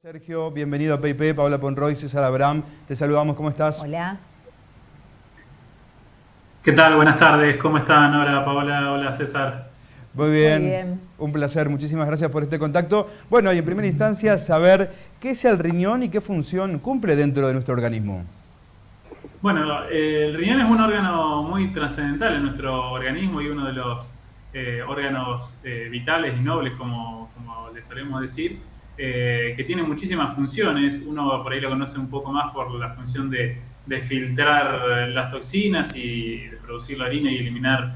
Sergio, bienvenido a PayPay, Paola Ponroy, César Abraham, te saludamos, ¿cómo estás? Hola. ¿Qué tal? Buenas tardes. ¿Cómo están? Hola Paola, hola César. Muy Muy bien, bien. un placer, muchísimas gracias por este contacto. Bueno, y en primera instancia, saber qué es el riñón y qué función cumple dentro de nuestro organismo. Bueno, el riñón es un órgano muy trascendental en nuestro organismo y uno de los órganos vitales y nobles, como le solemos decir, que tiene muchísimas funciones. Uno por ahí lo conoce un poco más por la función de filtrar las toxinas y de producir la orina y eliminar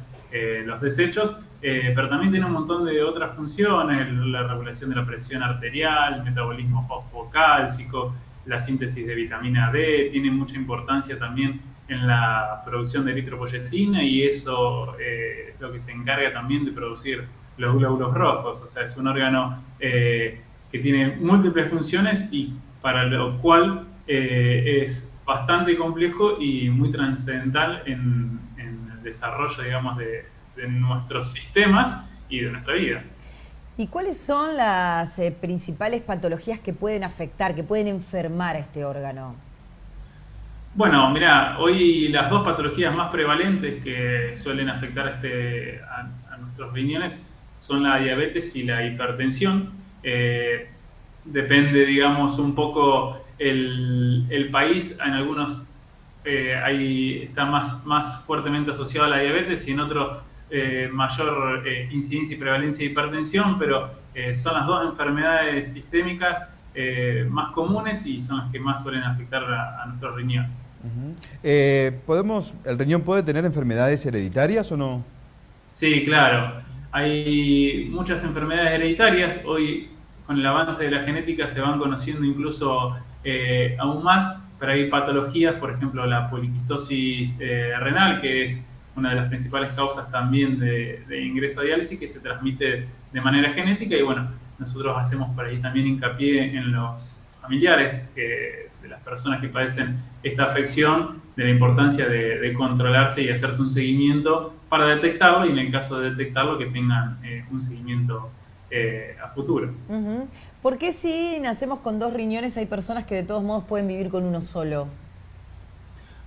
los desechos, pero también tiene un montón de otras funciones: la regulación de la presión arterial, el metabolismo fosfocálcico, la síntesis de vitamina D. Tiene mucha importancia también en la producción de eritropoyetina, y eso es lo que se encarga también de producir los glóbulos rojos. O sea, es un órgano que tiene múltiples funciones y para lo cual es bastante complejo y muy trascendental en el desarrollo, digamos, de nuestros sistemas y de nuestra vida. ¿Y cuáles son las principales patologías que pueden afectar, que pueden enfermar a este órgano? Bueno, mira, hoy las dos patologías más prevalentes que suelen afectar a nuestros riñones son la diabetes y la hipertensión. Depende, digamos, un poco el país. En algunos está más fuertemente asociado a la diabetes, y en otros mayor incidencia y prevalencia de hipertensión, pero son las dos enfermedades sistémicas más comunes y son las que más suelen afectar a nuestros riñones. ¿El riñón puede tener enfermedades hereditarias o no? Sí, claro. Hay muchas enfermedades hereditarias. Hoy, con el avance de la genética, se van conociendo incluso aún más, pero hay patologías, por ejemplo, la poliquistosis renal, que es una de las principales causas también de ingreso a diálisis, que se transmite de manera genética. Y bueno, nosotros hacemos por ahí también hincapié en los familiares de las personas que padecen esta afección, de la importancia de controlarse y hacerse un seguimiento para detectarlo, y en el caso de detectarlo, que tengan un seguimiento a futuro. ¿Por qué si nacemos con dos riñones hay personas que de todos modos pueden vivir con uno solo?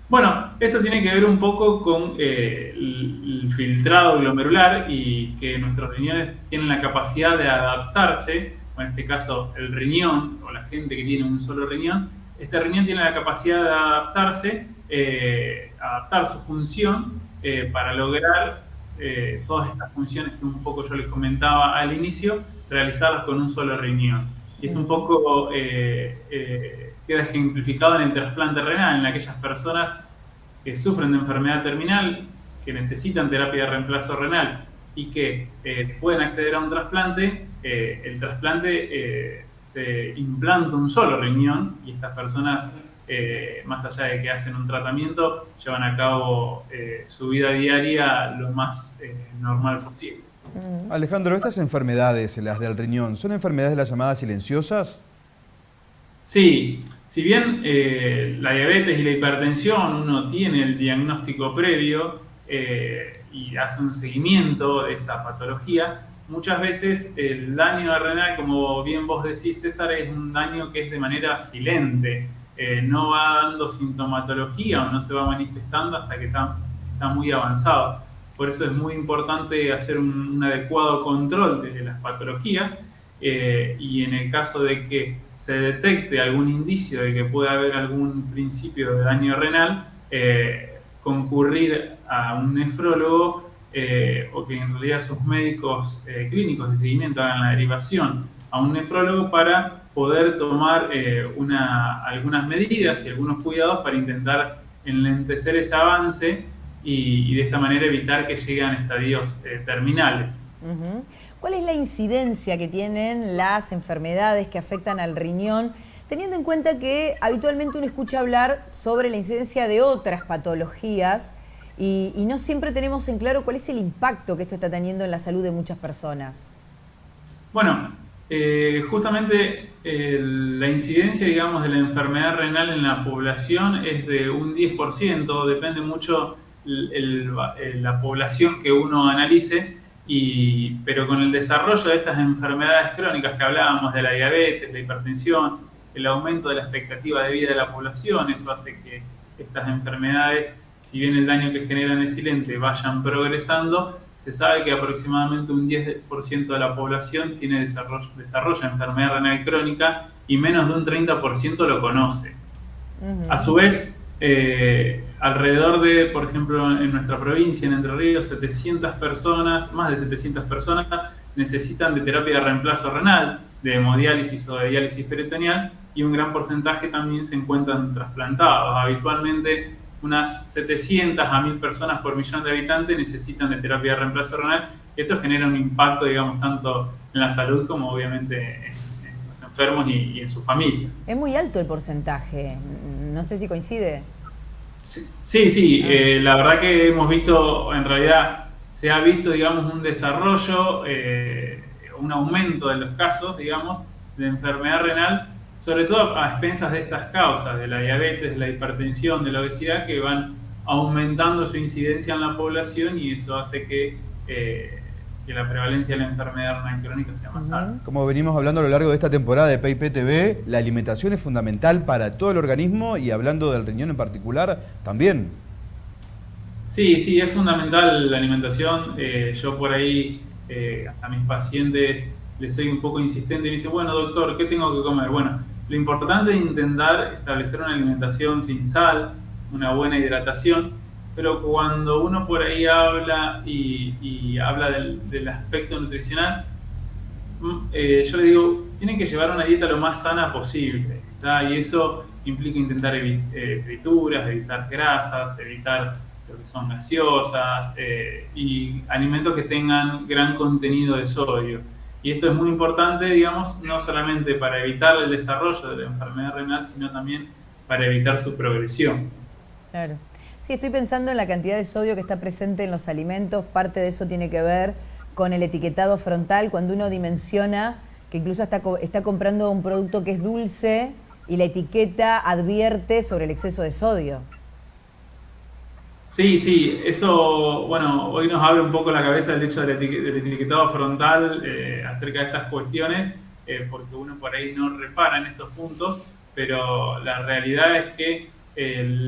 Bueno, esto tiene que ver un poco con el filtrado glomerular, y que nuestros riñones tienen la capacidad de adaptarse. O en este caso, el riñón, o la gente que tiene un solo riñón, este riñón tiene la capacidad de adaptarse, adaptar su función para lograr todas estas funciones que un poco yo les comentaba al inicio, realizarlas con un solo riñón. Y es un poco, queda ejemplificado en el trasplante renal, en aquellas personas que sufren de enfermedad terminal, que necesitan terapia de reemplazo renal y que pueden acceder a un trasplante. El trasplante se implanta un solo riñón, y estas personas, más allá de que hacen un tratamiento, llevan a cabo su vida diaria lo más normal posible. Alejandro, estas enfermedades, las del riñón, ¿son enfermedades de las llamadas silenciosas? Sí, si bien la diabetes y la hipertensión uno tiene el diagnóstico previo y hace un seguimiento de esa patología, muchas veces el daño renal, como bien vos decís, César, es un daño que es de manera silente. No va dando sintomatología o no se va manifestando hasta que está muy avanzado. Por eso es muy importante hacer un adecuado control de las patologías, y en el caso de que se detecte algún indicio de que pueda haber algún principio de daño renal, concurrir a un nefrólogo, o que en realidad sus médicos clínicos de seguimiento hagan la derivación a un nefrólogo para poder tomar algunas medidas y algunos cuidados para intentar enlentecer ese avance y de esta manera evitar que lleguen a estadios terminales. ¿Cuál es la incidencia que tienen las enfermedades que afectan al riñón, teniendo en cuenta que habitualmente uno escucha hablar sobre la incidencia de otras patologías y no siempre tenemos en claro cuál es el impacto que esto está teniendo en la salud de muchas personas? Bueno, justamente la incidencia, digamos, de la enfermedad renal en la población es de un 10%, depende mucho la población que uno analice, pero con el desarrollo de estas enfermedades crónicas que hablábamos, de la diabetes, la hipertensión, el aumento de la expectativa de vida de la población, eso hace que estas enfermedades, si bien el daño que generan es silente, vayan progresando. Se sabe que aproximadamente un 10% de la población desarrolla enfermedad renal crónica y menos de un 30% lo conoce. A su vez, alrededor de, por ejemplo, en nuestra provincia, en Entre Ríos, 700 personas, más de 700 personas, necesitan de terapia de reemplazo renal, de hemodiálisis o de diálisis peritoneal, y un gran porcentaje también se encuentran trasplantados. Habitualmente, unas 700 a 1000 personas por millón de habitantes necesitan de terapia de reemplazo renal. Esto genera un impacto, digamos, tanto en la salud como obviamente en los enfermos y en sus familias. Es muy alto el porcentaje, no sé si coincide. Sí, la verdad que hemos visto, en realidad se ha visto, digamos, un desarrollo, un aumento de los casos, digamos, de enfermedad renal, sobre todo a expensas de estas causas, de la diabetes, de la hipertensión, de la obesidad, que van aumentando su incidencia en la población, y eso hace que la prevalencia de la enfermedad renal crónica sea más alta. Como venimos hablando a lo largo de esta temporada de PIP TV, la alimentación es fundamental para todo el organismo, y hablando del riñón en particular, también. Sí, es fundamental la alimentación. Yo por ahí a mis pacientes les soy un poco insistente y me dicen, bueno, doctor, ¿qué tengo que comer? Bueno, lo importante es intentar establecer una alimentación sin sal, una buena hidratación, pero cuando uno por ahí habla y habla del aspecto nutricional, yo le digo, tienen que llevar una dieta lo más sana posible, ¿está? Y eso implica intentar frituras, evitar grasas, evitar lo que son gaseosas y alimentos que tengan gran contenido de sodio. Y esto es muy importante, digamos, no solamente para evitar el desarrollo de la enfermedad renal, sino también para evitar su progresión. Claro. Sí, estoy pensando en la cantidad de sodio que está presente en los alimentos. Parte de eso tiene que ver con el etiquetado frontal, cuando uno dimensiona que incluso está comprando un producto que es dulce y la etiqueta advierte sobre el exceso de sodio. Sí, eso, bueno, hoy nos abre un poco la cabeza el hecho del etiquetado frontal acerca de estas cuestiones, porque uno por ahí no repara en estos puntos, pero la realidad es que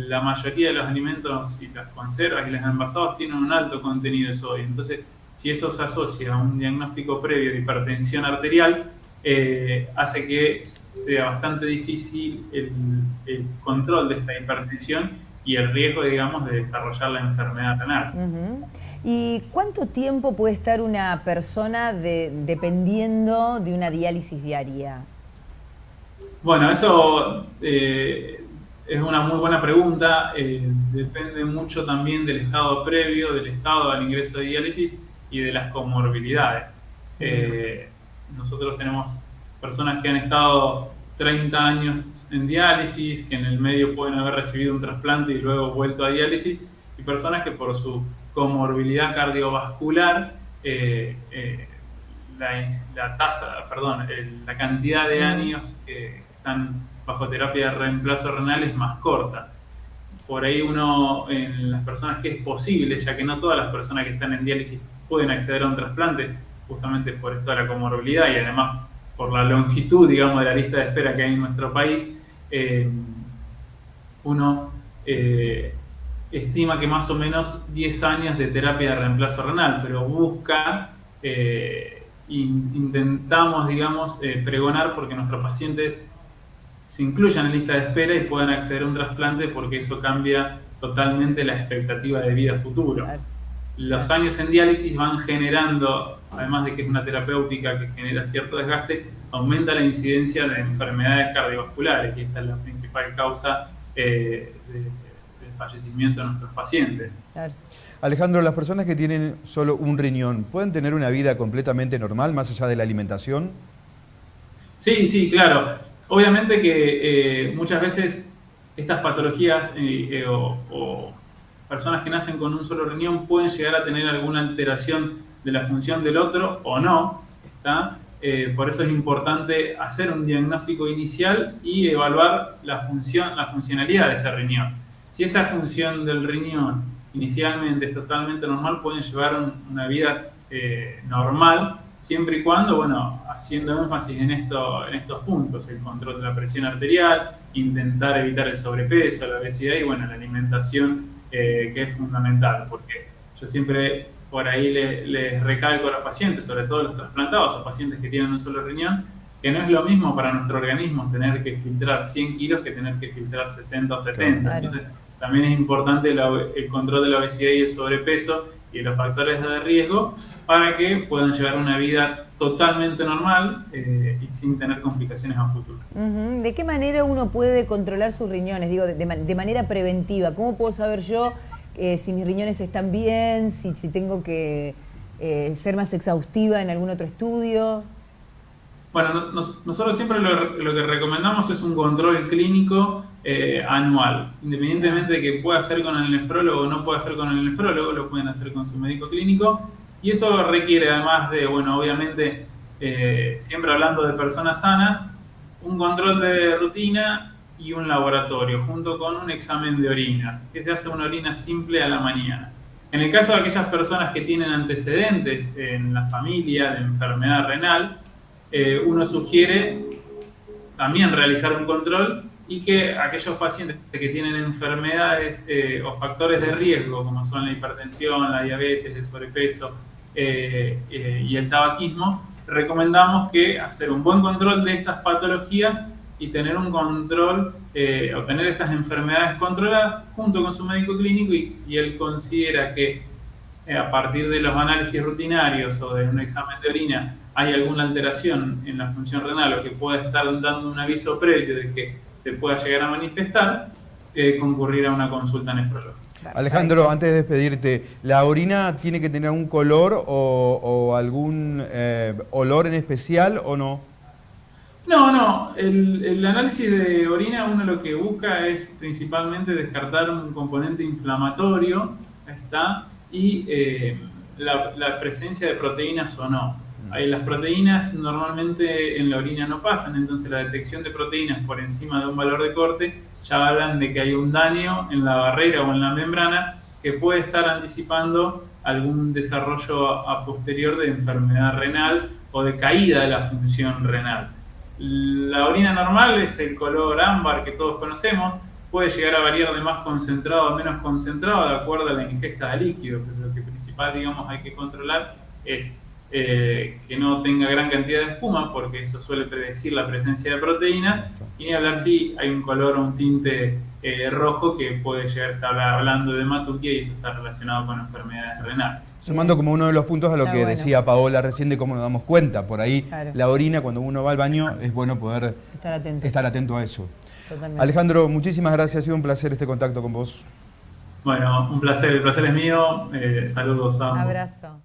la mayoría de los alimentos y las conservas y los envasados tienen un alto contenido de sodio. Entonces, si eso se asocia a un diagnóstico previo de hipertensión arterial, hace que sea bastante difícil el control de esta hipertensión y el riesgo, digamos, de desarrollar la enfermedad renal. ¿Y cuánto tiempo puede estar una persona dependiendo de una diálisis diaria? Bueno, eso es una muy buena pregunta. Depende mucho también del estado previo, del estado al ingreso de diálisis y de las comorbilidades. Nosotros tenemos personas que han estado 30 años en diálisis, que en el medio pueden haber recibido un trasplante y luego vuelto a diálisis, y personas que por su comorbilidad cardiovascular, la cantidad de años que están bajo terapia de reemplazo renal es más corta. Por ahí uno, en las personas que es posible, ya que no todas las personas que están en diálisis pueden acceder a un trasplante, justamente por esto de la comorbilidad y además por la longitud, digamos, de la lista de espera que hay en nuestro país, uno estima que más o menos 10 años de terapia de reemplazo renal, pero busca, intentamos, digamos, pregonar porque nuestros pacientes se incluyan en lista de espera y puedan acceder a un trasplante, porque eso cambia totalmente la expectativa de vida futuro. Los años en diálisis van generando, además de que es una terapéutica que genera cierto desgaste, aumenta la incidencia de enfermedades cardiovasculares, y esta es la principal causa del fallecimiento de nuestros pacientes. Claro. Alejandro, las personas que tienen solo un riñón, ¿pueden tener una vida completamente normal más allá de la alimentación? Sí, claro. Obviamente que muchas veces estas patologías o personas que nacen con un solo riñón pueden llegar a tener alguna alteración de la función del otro o no, ¿está? Por eso es importante hacer un diagnóstico inicial y evaluar la funcionalidad de ese riñón. Si esa función del riñón inicialmente es totalmente normal, pueden llevar una vida normal, siempre y cuando, bueno, haciendo énfasis en estos puntos, el control de la presión arterial, intentar evitar el sobrepeso, la obesidad y, bueno, la alimentación, que es fundamental, porque yo siempre por ahí les recalco a los pacientes, sobre todo los trasplantados o pacientes que tienen un solo riñón, que no es lo mismo para nuestro organismo tener que filtrar 100 kilos que tener que filtrar 60 o 70. Claro. Entonces, también es importante el control de la obesidad y el sobrepeso y los factores de riesgo para que puedan llevar una vida totalmente normal y sin tener complicaciones a futuro. ¿De qué manera uno puede controlar sus riñones? Digo, de manera preventiva. ¿Cómo puedo saber yo si mis riñones están bien, si tengo que ser más exhaustiva en algún otro estudio? Bueno, nosotros siempre lo que recomendamos es un control clínico anual. Independientemente de que pueda hacer con el nefrólogo o no pueda hacer con el nefrólogo, lo pueden hacer con su médico clínico. Y eso requiere, además de, bueno, obviamente, siempre hablando de personas sanas, un control de rutina y un laboratorio, junto con un examen de orina, que se hace una orina simple a la mañana. En el caso de aquellas personas que tienen antecedentes en la familia de enfermedad renal, uno sugiere también realizar un control y que aquellos pacientes que tienen enfermedades o factores de riesgo, como son la hipertensión, la diabetes, el sobrepeso y el tabaquismo, recomendamos que hacer un buen control de estas patologías y tener un control o tener estas enfermedades controladas junto con su médico clínico, y si él considera que a partir de los análisis rutinarios o de un examen de orina hay alguna alteración en la función renal o que pueda estar dando un aviso previo de que se pueda llegar a manifestar, concurrir a una consulta nefrológica. Alejandro, antes de despedirte, ¿la orina tiene que tener un color o algún olor en especial o no? No. El análisis de orina, uno lo que busca es principalmente descartar un componente inflamatorio, y la presencia de proteínas o no. Las proteínas normalmente en la orina no pasan, entonces la detección de proteínas por encima de un valor de corte ya hablan de que hay un daño en la barrera o en la membrana que puede estar anticipando algún desarrollo a posterior de enfermedad renal o de caída de la función renal. La orina normal es el color ámbar que todos conocemos, puede llegar a variar de más concentrado a menos concentrado de acuerdo a la ingesta de líquido, pero lo que principal, digamos, hay que controlar es que no tenga gran cantidad de espuma, porque eso suele predecir la presencia de proteínas, y ni hablar si hay un color o un tinte rojo que puede llegar a estar hablando de hematuria, y eso está relacionado con enfermedades renales. Sumando como uno de los puntos a lo que decía Paola recién de cómo nos damos cuenta, por ahí la orina, cuando uno va al baño, es bueno poder estar atento a eso. Totalmente. Alejandro, muchísimas gracias, ha sido un placer este contacto con vos. Bueno, un placer, el placer es mío, saludos a ambos. Abrazo.